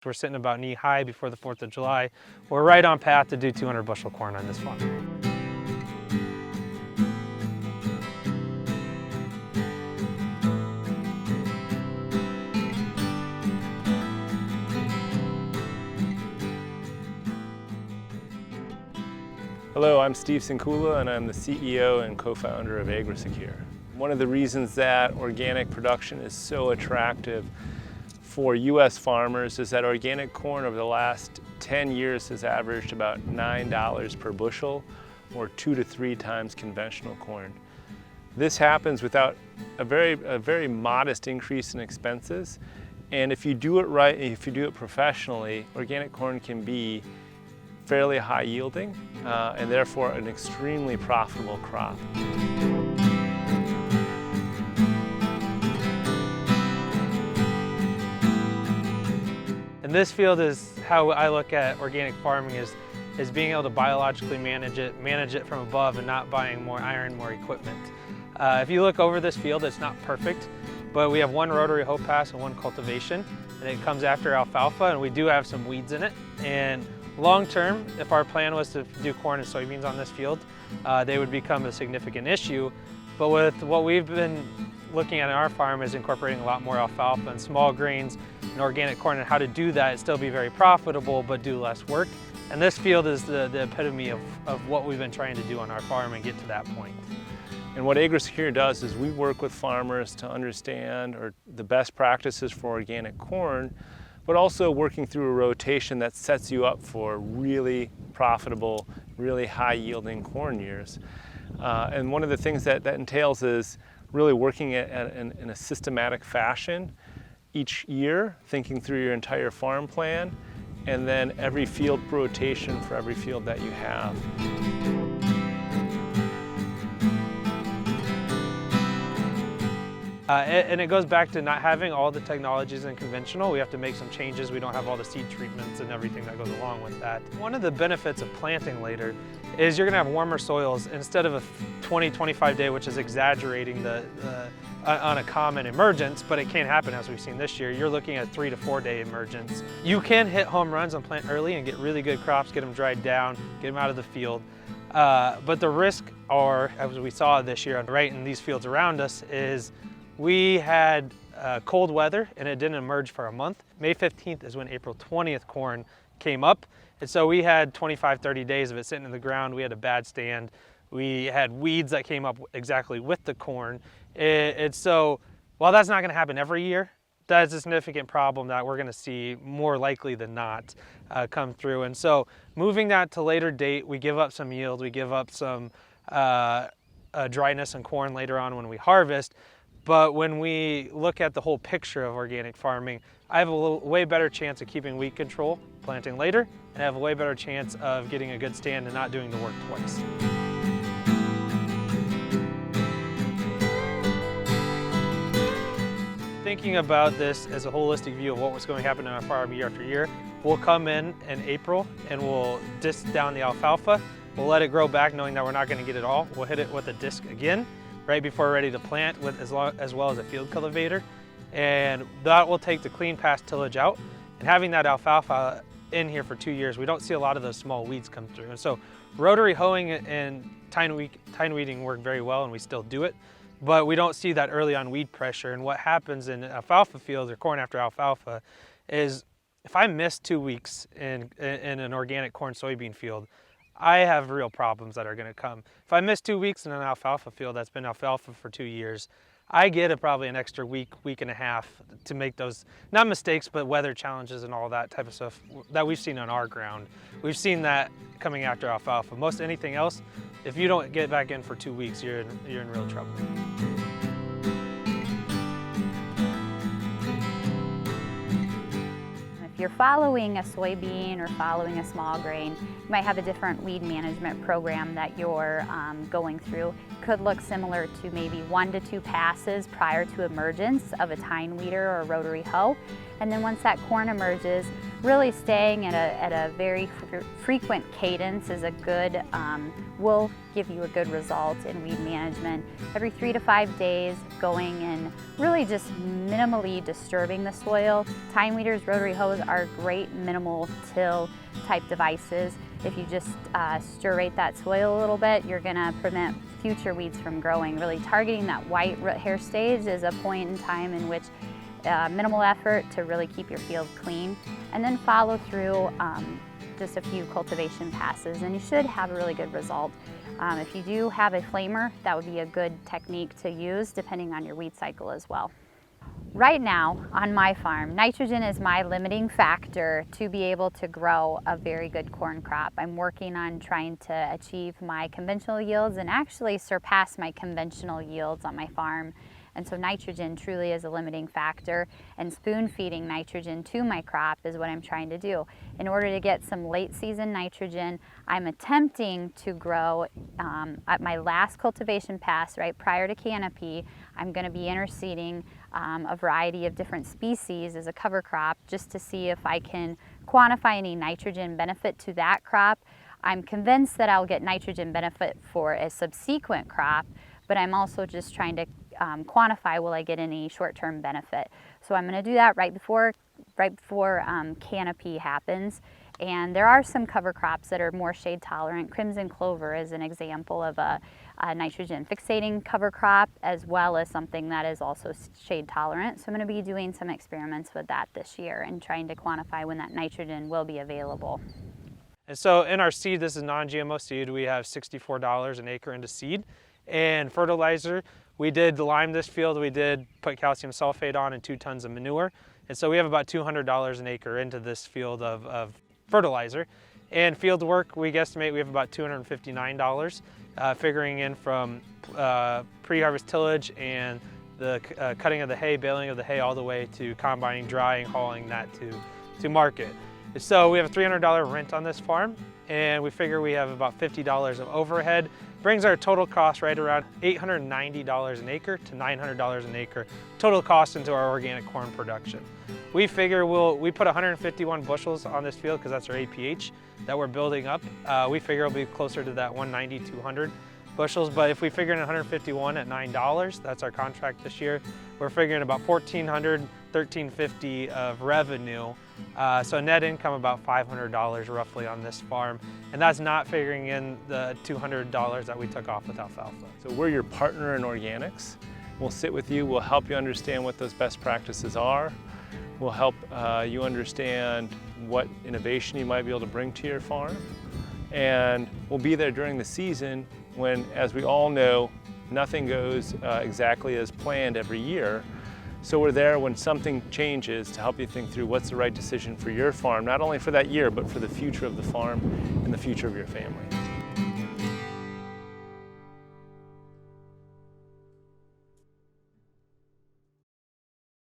We're sitting about knee high before the 4th of July. We're right on path to do 200 bushel corn on this farm. Hello, I'm Steve Sinkula and I'm the CEO and co-founder of AgriSecure. One of the reasons that organic production is so attractive for U.S. farmers is that organic corn over the last 10 years has averaged about $9 per bushel, or 2 to 3 times conventional corn. This happens without a very modest increase in expenses, and if you do it right, if you do it professionally, organic corn can be fairly high yielding and therefore an extremely profitable crop. And this field is how I look at organic farming is being able to biologically manage it from above and not buying more iron, more equipment. If you look over this field, it's not perfect, but we have one rotary hoe pass and one cultivation, and it comes after alfalfa, and we do have some weeds in it. And long term, if our plan was to do corn and soybeans on this field, they would become a significant issue. But with what we've been looking at in our farm is incorporating a lot more alfalfa and small grains and organic corn, and how to do that and still be very profitable but do less work. And this field is the epitome of what we've been trying to do on our farm and get to that point. And what AgriSecure does is we work with farmers to understand the best practices for organic corn, but also working through a rotation that sets you up for really profitable, really high yielding corn years. And one of the things that entails is really working in a systematic fashion each year, thinking through your entire farm plan, and then every field rotation for every field that you have. And it goes back to not having all the technologies in conventional. We have to make some changes. We don't have all the seed treatments and everything that goes along with that. One of the benefits of planting later is you're gonna have warmer soils instead of a 20-25 day, which is exaggerating on a common emergence, but it can happen as we've seen this year. You're looking at 3 to 4 day emergence. You can hit home runs and plant early and get really good crops, get them dried down, get them out of the field. But the risk, or as we saw this year right in these fields around us, is we had cold weather and it didn't emerge for a month. May 15th is when April 20th corn came up. And so we had 25-30 days of it sitting in the ground. We had a bad stand. We had weeds that came up exactly with the corn. And so while that's not gonna happen every year, that's a significant problem that we're gonna see more likely than not come through. And so moving that to later date, we give up some yield, we give up some dryness in corn later on when we harvest. But when we look at the whole picture of organic farming, I have a way better chance of keeping weed control, planting later, and I have a way better chance of getting a good stand and not doing the work twice. Thinking about this as a holistic view of what was going to happen in our farm year after year, we'll come in April and we'll disc down the alfalfa. We'll let it grow back knowing that we're not going to get it all. We'll hit it with a disc again right before we're ready to plant, as well as a field cultivator. And that will take the clean pass tillage out. And having that alfalfa in here for 2 years, we don't see a lot of those small weeds come through. And so rotary hoeing and tine weeding work very well, and we still do it. But we don't see that early on weed pressure. And what happens in alfalfa fields or corn after alfalfa is if I miss 2 weeks in an organic corn soybean field, I have real problems that are gonna come. If I miss 2 weeks in an alfalfa field that's been alfalfa for 2 years, I get probably an extra week and a half to make those, not mistakes, but weather challenges and all that type of stuff that we've seen on our ground. We've seen that coming after alfalfa. Most anything else, if you don't get back in for 2 weeks, you're in real trouble. If you're following a soybean or following a small grain, you might have a different weed management program that you're going through. Could look similar to maybe 1 to 2 passes prior to emergence of a tine weeder or a rotary hoe. And then once that corn emerges, really staying at a very frequent cadence is a good, will give you a good result in weed management. Every 3 to 5 days, going and really just minimally disturbing the soil. Tine weeders, rotary hoes are great minimal till type devices. If you just stirrate that soil a little bit, you're gonna prevent future weeds from growing. Really targeting that white root hair stage is a point in time in which minimal effort to really keep your field clean, and then follow through just a few cultivation passes and you should have a really good result. If you do have a flamer, that would be a good technique to use depending on your weed cycle as well. Right now on my farm, nitrogen is my limiting factor to be able to grow a very good corn crop. I'm working on trying to achieve my conventional yields and actually surpass my conventional yields on my farm. And so nitrogen truly is a limiting factor, and spoon feeding nitrogen to my crop is what I'm trying to do. In order to get some late season nitrogen, I'm attempting to grow at my last cultivation pass, right prior to canopy, I'm going to be interseeding a variety of different species as a cover crop just to see if I can quantify any nitrogen benefit to that crop. I'm convinced that I'll get nitrogen benefit for a subsequent crop, but I'm also just trying to quantify, will I get any short-term benefit. So I'm going to do that right before canopy happens. And there are some cover crops that are more shade tolerant. Crimson clover is an example of a nitrogen fixating cover crop, as well as something that is also shade tolerant. So I'm going to be doing some experiments with that this year and trying to quantify when that nitrogen will be available. And so in our seed, this is non-GMO seed, we have $64 an acre into seed. And fertilizer, we did lime this field, we did put calcium sulfate on and 2 tons of manure. And so we have about $200 an acre into this field of fertilizer. And field work, we guesstimate we have about $259, figuring in from pre-harvest tillage and the cutting of the hay, baling of the hay, all the way to combining, drying, hauling that to market. So we have a $300 rent on this farm, and we figure we have about $50 of overhead. Brings our total cost right around $890 an acre to $900 an acre total cost into our organic corn production. We figure we put 151 bushels on this field because that's our APH that we're building up. We figure it'll be closer to that 190, 200 bushels, but if we figure in 151 at $9, that's our contract this year, we're figuring about $1,400, $1,350 of revenue. So net income about $500 roughly on this farm, and that's not figuring in the $200 that we took off with alfalfa. So we're your partner in organics. We'll sit with you, we'll help you understand what those best practices are. We'll help you understand what innovation you might be able to bring to your farm. And we'll be there during the season when, as we all know, nothing goes exactly as planned every year. So we're there when something changes to help you think through what's the right decision for your farm, not only for that year, but for the future of the farm and the future of your family.